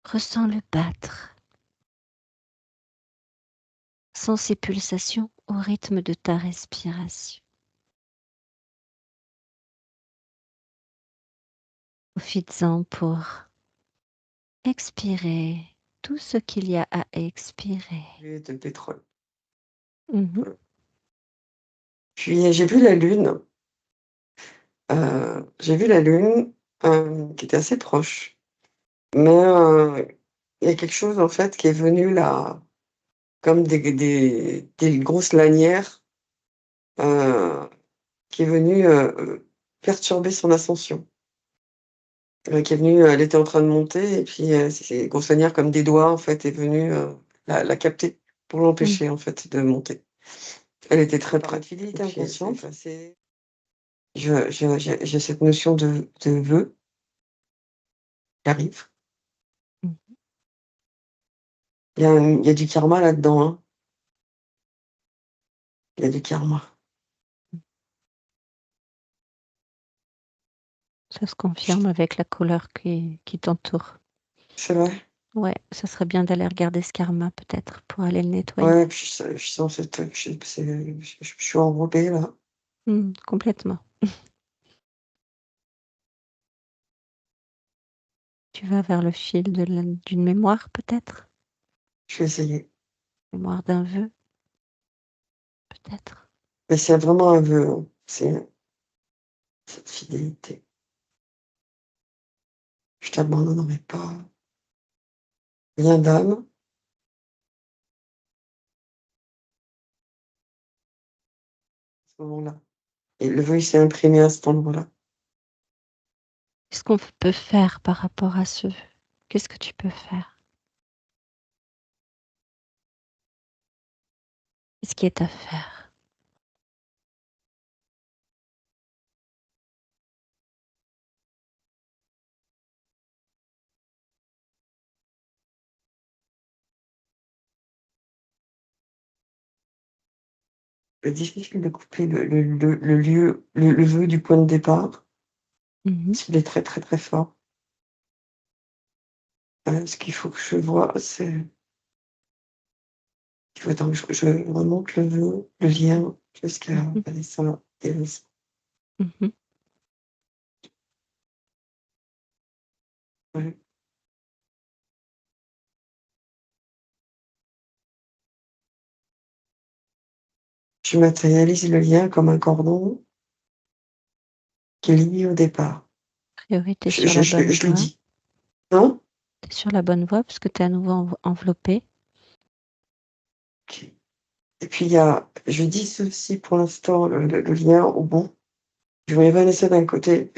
Ressens-le battre. Sens ses pulsations au rythme de ta respiration. Profites-en pour expirer tout ce qu'il y a à expirer. De pétrole. Mmh. Puis j'ai vu la lune. J'ai vu la lune, qui était assez proche. Mais, il y a quelque chose en fait qui est venu là, comme des grosses lanières, heu, qui est venu, perturber son ascension. Qui est venu, elle était en train de monter et puis, ces grosses lanières comme des doigts en fait est venu, la capter pour Mmh. l'empêcher en fait de monter. Elle était très près. Fidélité inconsciente. J'ai cette notion de vœu qui arrive. Mmh. Il y a du karma là-dedans, hein. Il y a du karma. Ça se confirme avec la couleur qui t'entoure. C'est vrai? Ouais, ça serait bien d'aller regarder ce karma peut-être pour aller le nettoyer. Ouais, puis je sens cette je suis enrobée là. Complètement. Tu vas vers le fil d'une mémoire peut-être? Je vais essayer. Mémoire d'un vœu? Peut-être? Mais c'est vraiment un vœu, hein. C'est cette fidélité. Je t'abandonnerai pas. Rien d'âme. À ce moment-là. Et le vœu, il s'est imprimé à cet endroit-là. Qu'est-ce qu'on peut faire par rapport à ce vœu? Qu'est-ce que tu peux faire? Qu'est-ce qui est à faire? C'est difficile de couper le lieu, le vœu du point de départ, Mmh. parce qu'il est très, très, très fort. Ce qu'il faut que je vois, c'est il faut attends que je remonte le vœu, le lien jusqu'à Mmh. Vanessa et Vanessa. Mmh. Ouais. Je matérialise le lien comme un cordon qui est lié au départ. A priori, tu es Je sur je la je bonne je le voie. dis. Hein? Tu es sur la bonne voie parce que tu es à nouveau enveloppé. OK. Et puis il y a je dissocie pour l'instant le lien au bout. Je voyais Vanessa d'un côté.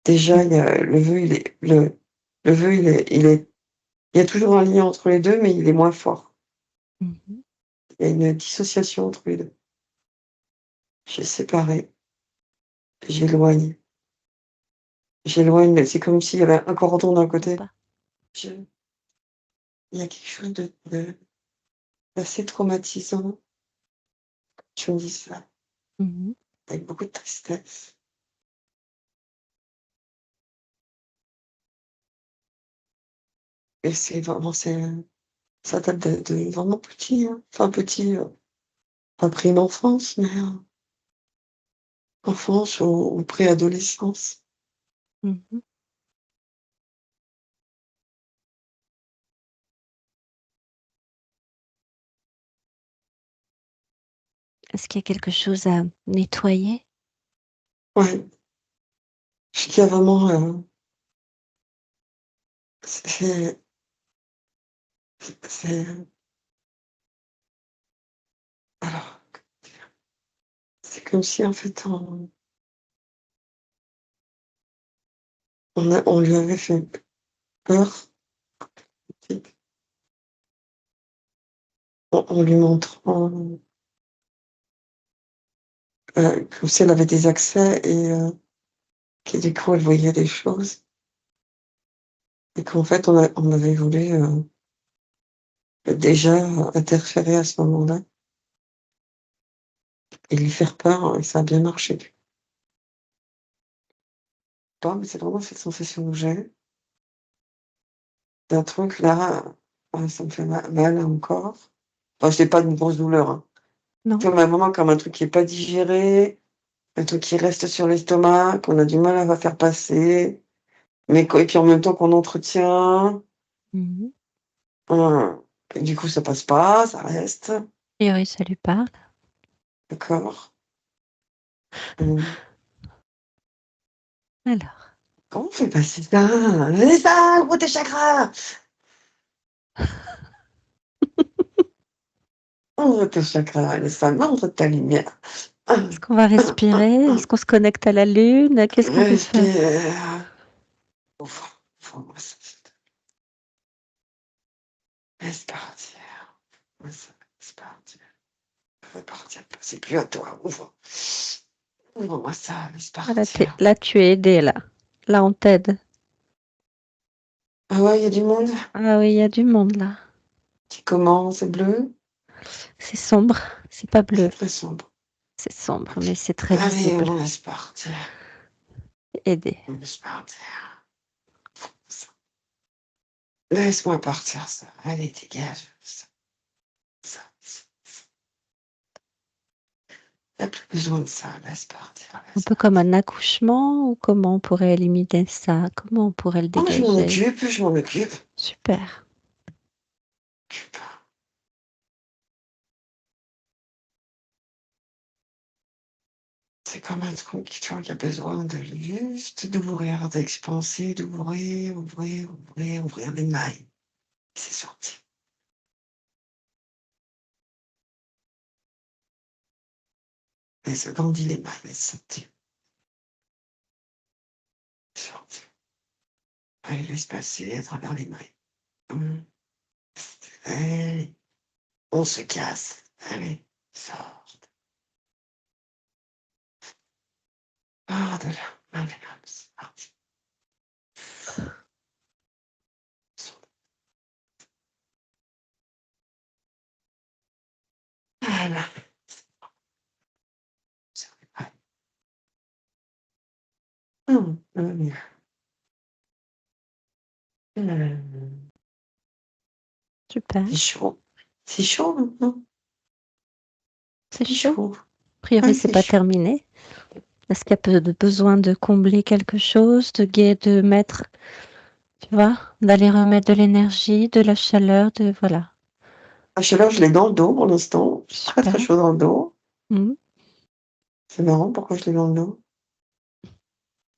Déjà, il y a le vœu, le vœu, il y a toujours un lien entre les 2, mais il est moins fort. Mmh. Il y a une dissociation entre les 2. J'ai séparé, j'éloigne, j'éloigne, mais c'est comme s'il y avait un cordon d'un côté. Pas. Je Il y a quelque chose d'assez traumatisant, tu me dis ça, Mmh. avec beaucoup de tristesse. Et c'est vraiment ça date de vraiment petit, hein. Enfin petit, pas prime enfance, mais, enfance ou préadolescence. Mmh. Est-ce qu'il y a quelque chose à nettoyer? Ouais, je qu'il y a vraiment, c'est c'est alors, c'est comme si en fait on lui avait fait peur, en lui montrant, comme si elle avait des accès et que du coup elle voyait des choses et qu'en fait on avait voulu, déjà interférer à ce moment-là et lui faire peur et ça a bien marché. Pas, mais c'est vraiment cette sensation que j'ai. d'un truc là, ça me fait mal encore. Enfin, c'est pas une grosse douleur, hein. Non? Comme un moment, comme un truc qui est pas digéré, un truc qui reste sur l'estomac, qu'on a du mal à faire passer, mais et puis en même temps qu'on entretient. Mmh. Heu, et du coup, ça passe pas, ça reste. A priori, ça lui parle. D'accord. Mmh. Alors, Comment on fait passer ça? Laisse ça, ouvre tes chakras! Ouvre tes chakras, laisse ça, ouvre ta lumière. est-ce qu'on va respirer? Est-ce qu'on se connecte à la lune? Qu'est-ce qu'on peut faire? Respire. Ouvre-moi ça. Laisse partir. Laisse partir. Fais partir. C'est plus à toi. Ouvre-moi ça. Laisse Voilà, partir. là, tu es aidé, là. Là, on t'aide. Ah ouais, il y a du monde Ah oui, il y a du monde, là. qui commence. C'est bleu. C'est sombre, c'est pas bleu. C'est très sombre. C'est sombre, mais Ok. c'est très Allez, visible. on laisse partir. Aidé. On laisse partir. Ça. Laisse-moi partir ça. Allez, dégage. Ça. T'as plus besoin de ça. Laisse partir. Un Laisse peu comme partir. un accouchement ou comment on pourrait éliminer ça? Comment on pourrait le Oh, je m'en dégager? occupe. Je m'en occupe. Super. C'est comme un truc, tu vois, qui a besoin de juste d'ouvrir, d'expanser, ouvrir les mailles. C'est sorti. Et se grandit les mailles, c'est sorti. C'est sorti. Allez, laisse passer à travers les mailles. Hum. Allez, on se casse. Allez, sort. Ah, de là. Allez, hop, c'est parti. Voilà. C'est vrai. Hum. Super. C'est chaud. C'est chaud maintenant. C'est C'est chaud. chaud. A priori, Ouais, c'est c'est pas chaud. terminé. Est-ce qu'il y a besoin de combler quelque chose, de mettre, tu vois, d'aller remettre de l'énergie, de la chaleur, voilà. La chaleur, je l'ai dans le dos pour l'instant. J'ai très très Super. chaud dans le dos. Mmh. C'est marrant, pourquoi je l'ai dans le dos?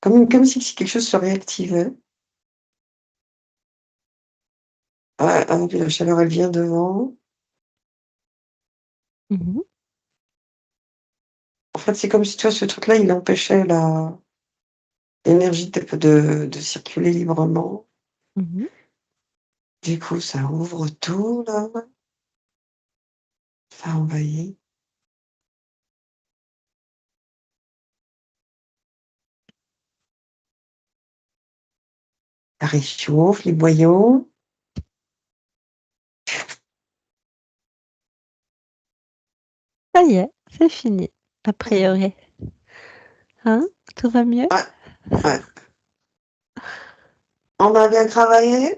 Comme si quelque chose se réactivait. Ouais, ah, puis la chaleur, elle vient devant. Mmh. En fait, c'est comme si, tu vois, ce truc-là, il empêchait l'énergie de circuler librement. Mmh. Du coup, ça ouvre tout, là. Ça envahit. Ça réchauffe les boyaux. Ça y est, c'est fini, a priori. Hein? Tout va mieux? Ouais, ouais. On a bien travaillé?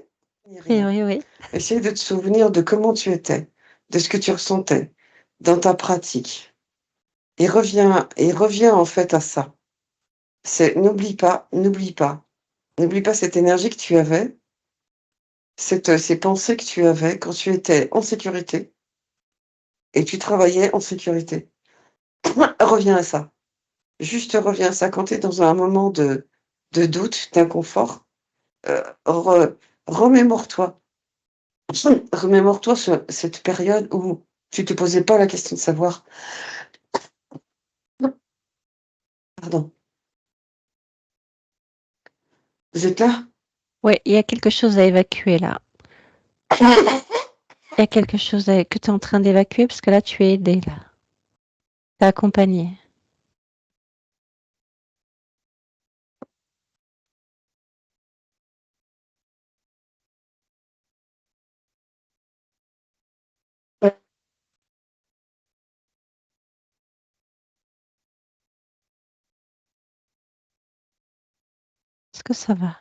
A Rien. priori, oui. Essaye de te souvenir de comment tu étais, de ce que tu ressentais dans ta pratique. Et reviens en fait à ça. N'oublie pas cette énergie que tu avais, ces pensées que tu avais quand tu étais en sécurité et tu travaillais en sécurité. Reviens à ça. Juste reviens à ça quand tu es dans un moment de doute, d'inconfort, re remémore-toi. Remémore-toi cette période où tu te posais pas la question de savoir. Pardon. Vous êtes là? Ouais, il y a quelque chose à évacuer là. Il y a quelque chose que tu es en train d'évacuer parce que là, tu es aidé là. Tu es accompagné. Est-ce que ça va?